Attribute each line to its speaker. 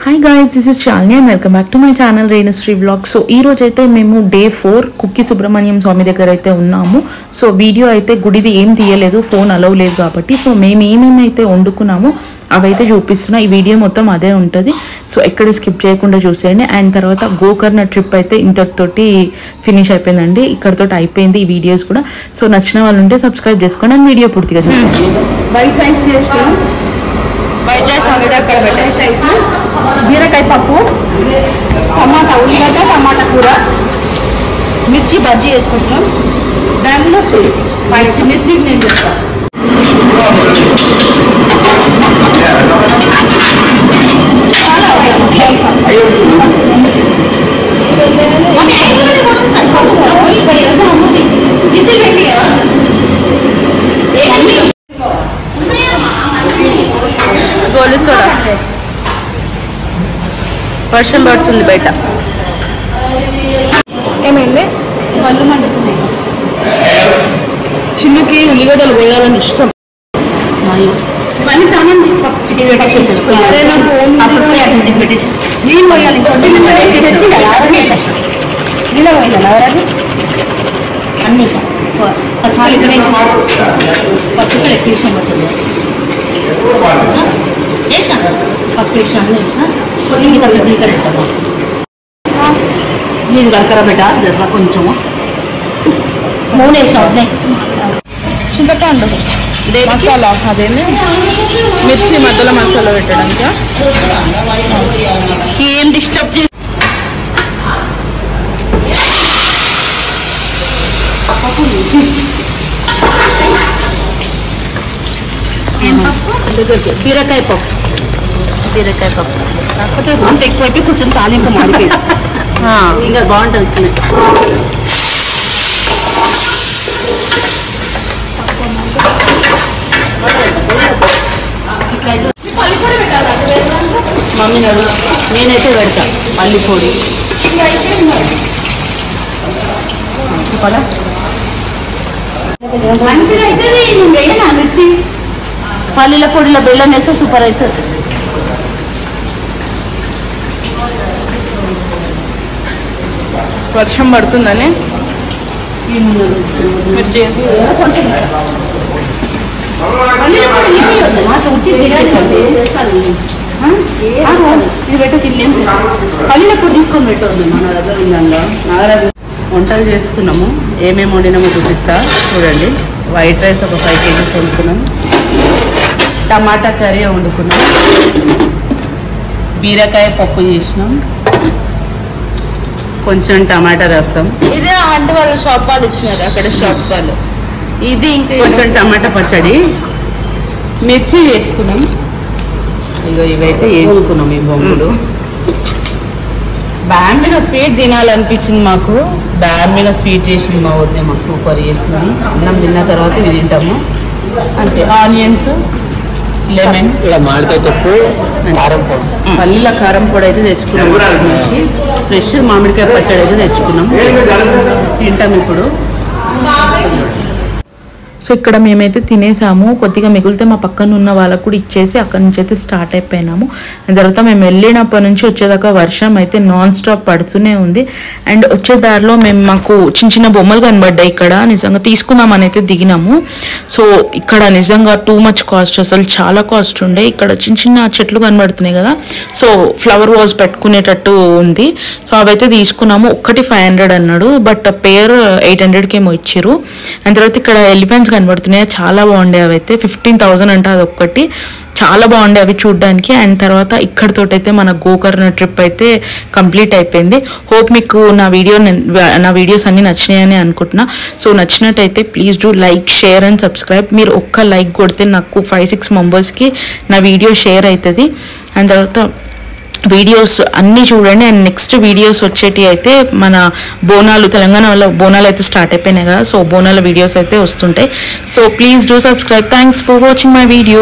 Speaker 1: Hi guys, this is Shalini and welcome back to my channel Renusri Vlog. So ee roju aithe memu day 4 Kukki Subramaniam Swami daggara aithe unnamu. So video aithe gudidi em tiyaledu, phone allow ledu kabatti so meme em aithe ondukunnamo avaithe చూపిస్తున్నా. ఈ video మొత్తం అదే ఉంటది. So ఎక్కడ skip చేయకుండా చూసేయండి. And తర్వాత Gokarna trip అయితే ఇంతటితోటి ఫినిష్ అయిపోయిందండి. ఇక్కడతోటి అయిపోయింది ఈ వీడియోస్ కూడా. సో నచ్చిన వాళ్ళు ఉంటే సబ్స్క్రైబ్ చేసుకోండి అండ్ వీడియో పూర్తిగా చూడండి.
Speaker 2: వైట్ రైస్ చేస్తాం. వైట్ రైస్ ఆల్రెడీ అక్కడ పెట్టేసి బీరకాయ పప్పు, టమాటా ఉల్లిగడ్డ, టమాటా కూర, మిర్చి బజ్జీ వేసుకుంటున్నాం. దానిలో స్వీట్ మిర్చి నేను చేస్తాను. Gold soda. వర్షం పడుతుంది బయట. ఏమైంది? పళ్ళు మండుతున్నాయి. చిన్నుకి ఉల్లిగడ్డలు పోయాలని ఇష్టం. నీళ్ళు పోయాలి. నీళ్ళు పోయాలి ఎవరది అన్నీ పచ్చి ఎక్కేసాం వచ్చింది. ఫస్ట్ వేసిన కొన్ని జీలకర్ర పెట్టాము. నీళ్ళు కలకర పెట్ట జర కొంచెము నూనె వేసాం. చింతకాయ ఉండదు మసాలా, అదేంటి మిర్చి మధ్యలో మసాలా పెట్టడానికి ఏం డిస్టర్బ్ చేసి బీరకాయ పప్పు. బీరకాయ పప్పు కాకపోతే అంత ఎక్కువైపోయి కొంచెం తాలింపు మాడిపోయింది. ఇంకా బాగుంటుంది. మమ్మీ నేనైతే పెడతా పల్లి పొడి. చెప్పాలా మంచిగా అవుతుంది. పల్లీల పొడిలో బెల్లం వేస్తే సూపర్ అవుతుంది. వర్షం పడుతుందని పల్లీల పొడి తీసుకొని పెట్టవద్దు. మన దగ్గర ఉందంగా నాగరాజు. వంటలు చేసుకున్నాము. ఏమేమి వండినామో చూపిస్తా చూడండి. వైట్ రైస్ ఒక 5 kgs వండుకున్నాం. టమాటా కర్రీ వండుకున్నాం. బీరకాయ పప్పు చేసినాం. కొంచెం టమాటా రసం. ఇదే అంటే వాళ్ళ షాప్ వాళ్ళు ఇచ్చినారు, అక్కడ షాప్ వాళ్ళు. ఇది ఇంకా కొంచెం టమాటా పచ్చడి. మిర్చి వేసుకున్నాం. ఇగో ఇవైతే వేసుకున్నాం ఈ బొమ్మలు. బ్యామ్మిగా స్వీట్ తినాలనిపించింది మాకు. బ్యామ్మిగా స్వీట్ చేసింది మా వద్దే. మా సూపర్ చేసింది. అన్నం తిన్న తర్వాత ఇవి తింటాము అంతే. ఆనియన్స్, లెమన్, మామిడికాయ తప్పు, కారం పొడి, పల్లీల కారం పొడి అయితే తెచ్చుకున్నాం. నుంచి ఫ్రెష్ మామిడికాయ పచ్చడి అయితే తెచ్చుకున్నాం. తింటాం ఇప్పుడు.
Speaker 1: సో ఇక్కడ మేమైతే తినేసాము. కొద్దిగా మిగిలితే మా పక్కన ఉన్న వాళ్ళకు కూడా ఇచ్చేసి అక్కడ నుంచి అయితే స్టార్ట్ అయిపోయినాము. దాని తర్వాత మేము వెళ్ళినప్పటి నుంచి వచ్చేదాకా వర్షం అయితే నాన్ స్టాప్ పడుతూనే ఉంది. అండ్ వచ్చే దారిలో మాకు చిన్న చిన్న బొమ్మలు కనబడ్డాయి. ఇక్కడ నిజంగా తీసుకుందామని అయితే దిగినాము. సో ఇక్కడ నిజంగా టూ మచ్ కాస్ట్, అసలు చాలా కాస్ట్ ఉండే. ఇక్కడ చిన్న చిన్న చెట్లు కనబడుతున్నాయి కదా, సో ఫ్లవర్ వాజ్ పెట్టుకునేటట్టు ఉంది. సో అవైతే తీసుకున్నాము. ఒక్కటి 500 అన్నాడు, బట్ పేర్ 800కి ఏమో ఇచ్చారు. దాని తర్వాత ఇక్కడ ఎలిఫెంట్స్ కనబడుతున్నాయి. చాలా బాగుండే. అవి అయితే 15,000 అంటే అది ఒక్కటి. చాలా బాగుండే అవి చూడడానికి. అండ్ తర్వాత ఇక్కడతోటైతే మన గోకర్ణ ట్రిప్ అయితే కంప్లీట్ అయిపోయింది. హోప్ మీకు నా వీడియోస్ అన్ని నచ్చినాయని అనుకుంటున్నా. సో నచ్చినట్టయితే please do like, share and subscribe. మీరు ఒక్క లైక్ కొడితే నాకు 5-6 మెంబర్స్కి నా వీడియో షేర్ అవుతుంది. అండ్ తర్వాత వీడియోస్ అన్నీ చూడండి. అండ్ నెక్స్ట్ వీడియోస్ వచ్చేటి అయితే మన బోనాలు, తెలంగాణ వల్ల బోనాలు అయితే స్టార్ట్ అయిపోయినాయి కదా, సో బోనాల వీడియోస్ అయితే వస్తుంటాయి. So please do subscribe. Thanks for watching my video.